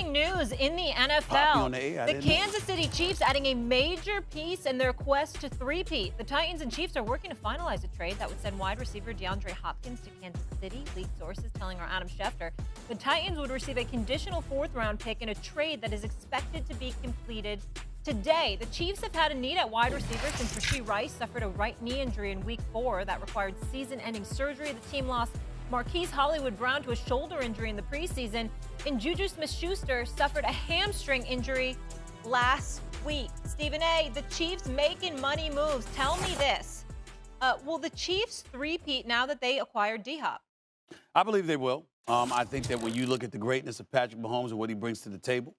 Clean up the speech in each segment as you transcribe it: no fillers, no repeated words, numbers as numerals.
breaking news in the NFL. The Kansas City Chiefs adding a major piece in their quest to three-peat. The Titans and Chiefs are working to finalize a trade that would send wide receiver DeAndre Hopkins to Kansas City, league sources telling our Adam Schefter. The Titans would receive a conditional fourth-round pick in a trade that is expected to be completed today. The Chiefs have had a need at wide receiver since Rashee Rice suffered a right knee injury in Week 4 that required season-ending surgery. The team lost Marquise Hollywood-Brown to a shoulder injury in the preseason, and Juju Smith-Schuster suffered a hamstring injury last week. Stephen A., the Chiefs making money moves. Tell me this. Will the Chiefs three-peat now that they acquired D-Hop? I believe they will. I think that when you look at the greatness of Patrick Mahomes and what he brings to the table,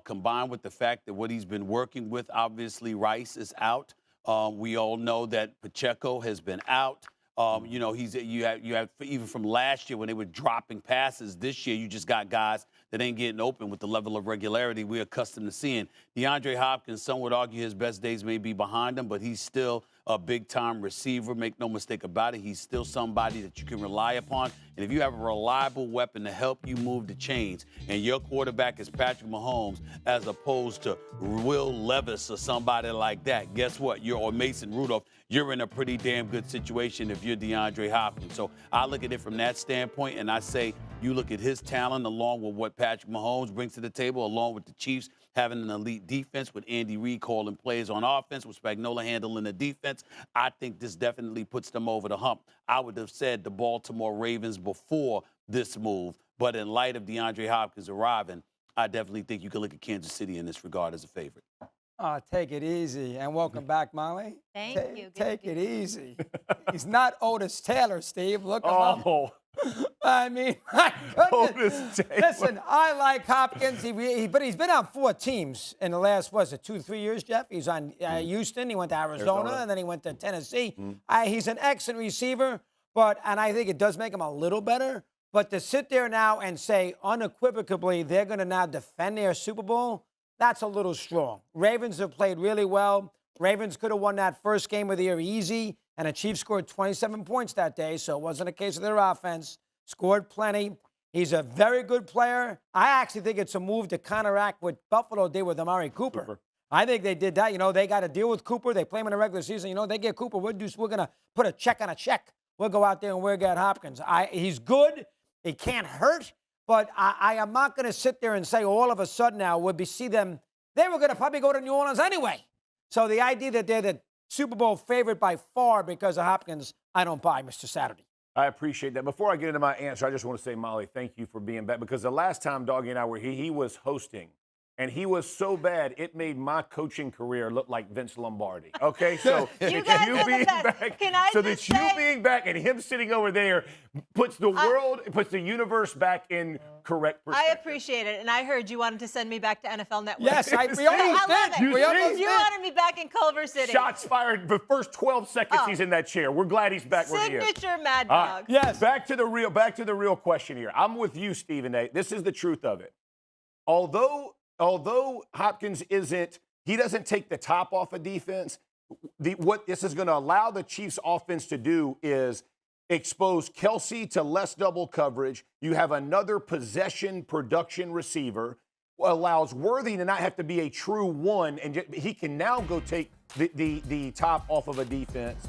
combined with the fact that what he's been working with, obviously Rice is out. We all know that Pacheco has been out. You know, you have even from last year when they were dropping passes. This year, you just got guys that ain't getting open with the level of regularity we're accustomed to seeing. DeAndre Hopkins, some would argue his best days may be behind him, but he's still a big-time receiver. Make no mistake about it. He's still somebody that you can rely upon. And if you have a reliable weapon to help you move the chains, and your quarterback is Patrick Mahomes as opposed to Will Levis or somebody like that, guess what? Or Mason Rudolph, you're in a pretty damn good situation if you're DeAndre Hopkins. So I look at it from that standpoint, and I say you look at his talent along with what Patrick Mahomes brings to the table, along with the Chiefs having an elite defense with Andy Reid calling plays on offense, with Spagnuolo handling the defense. I think this definitely puts them over the hump. I would have said the Baltimore Ravens before this move, but in light of DeAndre Hopkins arriving, I definitely think you can look at Kansas City in this regard as a favorite. Take it easy, and welcome back, Molly. Thank you. Take it easy. He's not Otis Taylor, Steve. Look him up. I mean, my goodness. Listen, I like Hopkins, but he's been on 4 teams in the last, 2-3 years, Jeff? He's on Houston, he went to Arizona, and then he went to Tennessee. He's an excellent receiver, and I think it does make him a little better. But to sit there now and say unequivocally they're going to now defend their Super Bowl, that's a little strong. Ravens have played really well. Ravens could have won that first game of the year easy, and the Chiefs scored 27 points that day, so it wasn't a case of their offense. Scored plenty. He's a very good player. I actually think it's a move to counteract what Buffalo did with Amari Cooper. I think they did that. You know, they got to deal with Cooper. They play him in the regular season. You know, they get Cooper. We're going to put a check on a check. We'll go out there and we'll get Hopkins. He's good. He can't hurt. But I am not going to sit there and say all of a sudden now see them. They were going to probably go to New Orleans anyway. So the idea that they're the Super Bowl favorite by far because of Hopkins, I don't buy, Mr. Saturday. I appreciate that. Before I get into my answer, I just want to say, Molly, thank you for being back. Because the last time Doggy and I were here, he was hosting. And he was so bad, it made my coaching career look like Vince Lombardi. Okay, so you being back, being back and him sitting over there puts the universe back in correct perspective. I appreciate it, and I heard you wanted to send me back to NFL Network. Yes, we almost did. You wanted me back in Culver City. Shots fired. The first 12 seconds he's in that chair. We're glad he's back. Signature Mad Dog. Yes. Back to the real question here. I'm with you, Stephen A. This is the truth of it. Although Hopkins doesn't take the top off of defense, what this is going to allow the Chiefs offense to do is expose Kelsey to less double coverage. You have another possession production receiver, allows Worthy to not have to be a true one, and he can now go take the top off of a defense.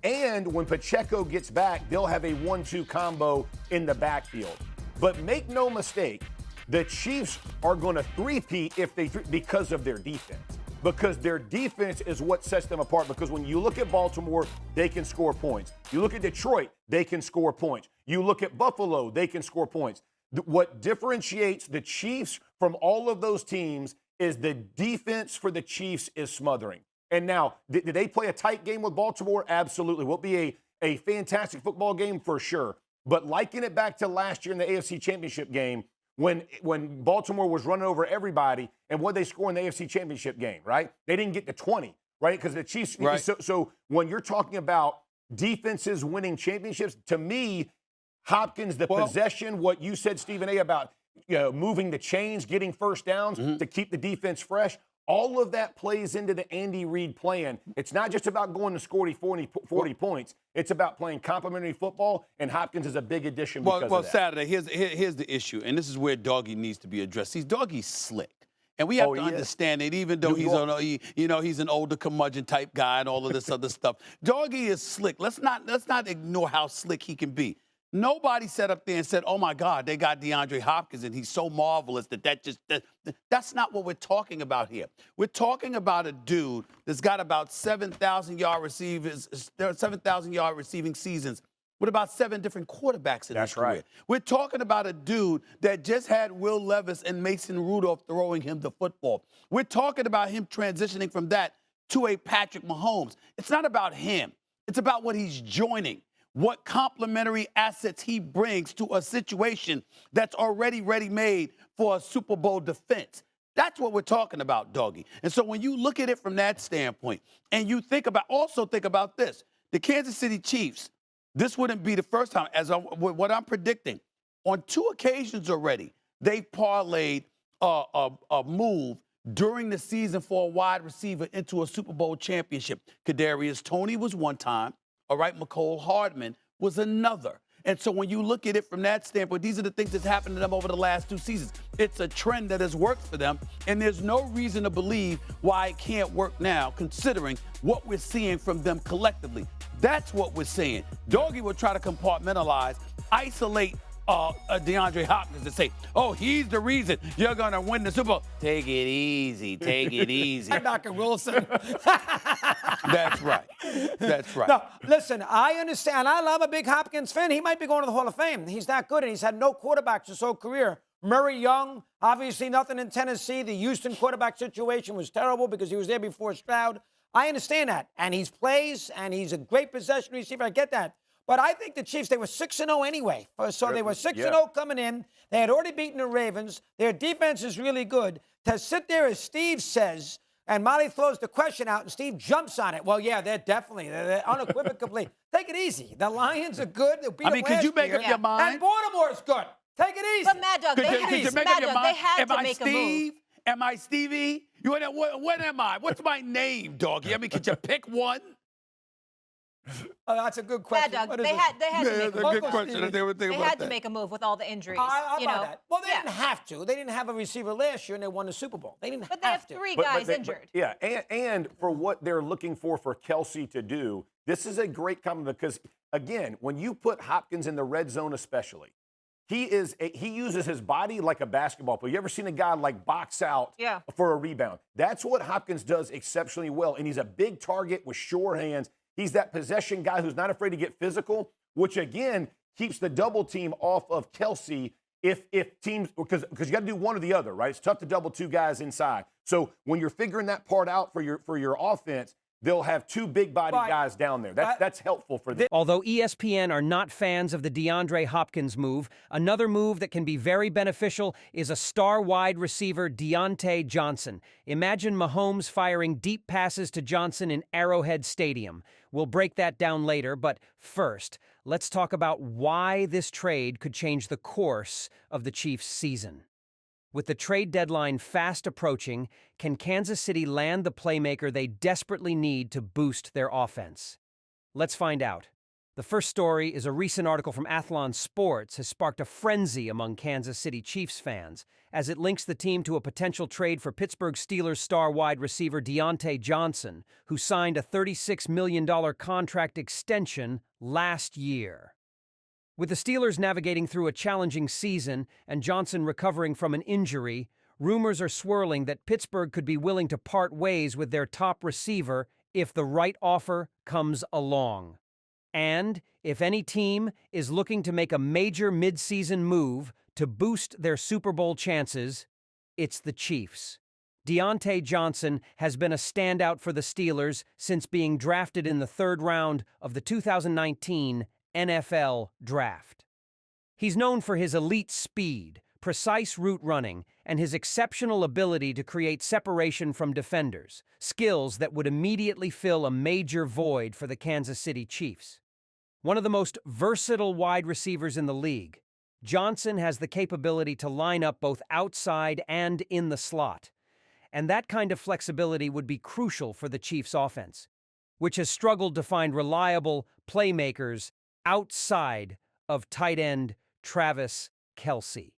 And when Pacheco gets back, they'll have a 1-2 combo in the backfield. But make no mistake, the Chiefs are going to three-peat because of their defense. Because their defense is what sets them apart. Because when you look at Baltimore, they can score points. You look at Detroit, they can score points. You look at Buffalo, they can score points. What differentiates the Chiefs from all of those teams is the defense for the Chiefs is smothering. And now, did they play a tight game with Baltimore? Absolutely. Will be a fantastic football game for sure. But liken it back to last year in the AFC Championship game, when Baltimore was running over everybody, and what they score in the AFC Championship game, right? They didn't get to 20, right? Because the Chiefs. Right. So when you're talking about defenses winning championships, to me, Hopkins, possession, what you said, Stephen A., about moving the chains, getting first downs to keep the defense fresh, All of that plays into the Andy Reid plan. It's not just about going to score 40 points. It's about playing complementary football, and Hopkins is a big addition because of that. Well, Saturday, here's the issue, and this is where Doggy needs to be addressed. See, Doggy's slick. And we have to understand that even though he's an older curmudgeon type guy and all of this other stuff, Doggy is slick. Let's not ignore how slick he can be. Nobody sat up there and said, oh, my God, they got DeAndre Hopkins, and he's so marvelous that's not what we're talking about here. We're talking about a dude that's got about 7,000-yard receiving seasons with about 7 different quarterbacks in his career. Right. We're talking about a dude that just had Will Levis and Mason Rudolph throwing him the football. We're talking about him transitioning from that to a Patrick Mahomes. It's not about him. It's about what he's joining, what complementary assets he brings to a situation that's already ready-made for a Super Bowl defense. That's what we're talking about, Doggy. And so when you look at it from that standpoint, and you think about this, the Kansas City Chiefs, this wouldn't be the first time, what I'm predicting. On 2 occasions already, they've parlayed a move during the season for a wide receiver into a Super Bowl championship. Kadarius Toney was one time. All right, McCole Hardman was another. And so when you look at it from that standpoint, these are the things that's happened to them over the last 2 seasons. It's a trend that has worked for them, and there's no reason to believe why it can't work now, considering what we're seeing from them collectively. That's what we're seeing. Doggy will try to compartmentalize, isolate DeAndre Hopkins and say, oh, he's the reason you're going to win the Super Bowl. Take it easy. Take it easy. Dr. Wilson. That's right. That's right. No, listen, I understand. I love a big Hopkins fan. He might be going to the Hall of Fame. He's that good, and he's had no quarterbacks his whole career. Murray Young, obviously nothing in Tennessee. The Houston quarterback situation was terrible because he was there before Stroud. I understand that. And he plays, and he's a great possession receiver. I get that. But I think the Chiefs, they were 6-0 anyway. So they were 6-0 coming in. They had already beaten the Ravens. Their defense is really good. To sit there, as Steve says, and Molly throws the question out, and Steve jumps on it. Well, yeah, they're unequivocally. Take it easy. The Lions are good. They'll beat them could you make up your mind? And Baltimore's good. Take it easy. But Mad Dog, they had to make a move. Am I Stevie? What am I? What's my name, Doggy? I mean, could you pick one? Oh, that's a good question. Mad Dog, they had to make a move. Good question. They had to make a move with all the injuries. I buy that. Well, they didn't have to. They didn't have a receiver last year, and they won the Super Bowl. They didn't But they have 3 guys injured. And for what they're looking for Kelsey to do, this is a great compliment because, again, when you put Hopkins in the red zone especially, he uses his body like a basketball player. You ever seen a guy like box out for a rebound? That's what Hopkins does exceptionally well, and he's a big target with sure hands. He's that possession guy who's not afraid to get physical, which, again, keeps the double team off of Kelsey if teams – because you got to do one or the other, right? It's tough to double 2 guys inside. So when you're figuring that part out for your offense, they'll have 2 big-body guys down there. That's helpful for them. Although ESPN are not fans of the DeAndre Hopkins move, another move that can be very beneficial is a star wide receiver, Deontay Johnson. Imagine Mahomes firing deep passes to Johnson in Arrowhead Stadium. We'll break that down later, but first, let's talk about why this trade could change the course of the Chiefs' season. With the trade deadline fast approaching, can Kansas City land the playmaker they desperately need to boost their offense? Let's find out. The first story is a recent article from Athlon Sports has sparked a frenzy among Kansas City Chiefs fans as it links the team to a potential trade for Pittsburgh Steelers star wide receiver Deontay Johnson, who signed a $36 million contract extension last year. With the Steelers navigating through a challenging season and Johnson recovering from an injury, rumors are swirling that Pittsburgh could be willing to part ways with their top receiver if the right offer comes along. And if any team is looking to make a major midseason move to boost their Super Bowl chances, it's the Chiefs. Deontay Johnson has been a standout for the Steelers since being drafted in the 3rd round of the 2019 NFL Draft. He's known for his elite speed, precise route running, and his exceptional ability to create separation from defenders, skills that would immediately fill a major void for the Kansas City Chiefs. One of the most versatile wide receivers in the league, Johnson has the capability to line up both outside and in the slot. And that kind of flexibility would be crucial for the Chiefs' offense, which has struggled to find reliable playmakers outside of tight end Travis Kelce.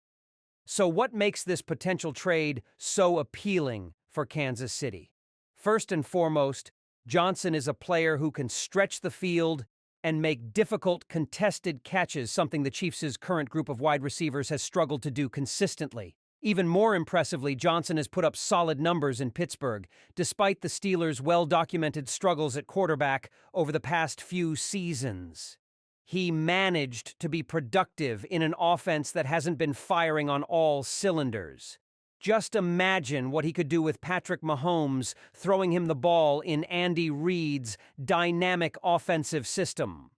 So what makes this potential trade so appealing for Kansas City? First and foremost, Johnson is a player who can stretch the field and make difficult contested catches, something the Chiefs' current group of wide receivers has struggled to do consistently. Even more impressively, Johnson has put up solid numbers in Pittsburgh, despite the Steelers' well-documented struggles at quarterback over the past few seasons. He managed to be productive in an offense that hasn't been firing on all cylinders. Just imagine what he could do with Patrick Mahomes throwing him the ball in Andy Reid's dynamic offensive system.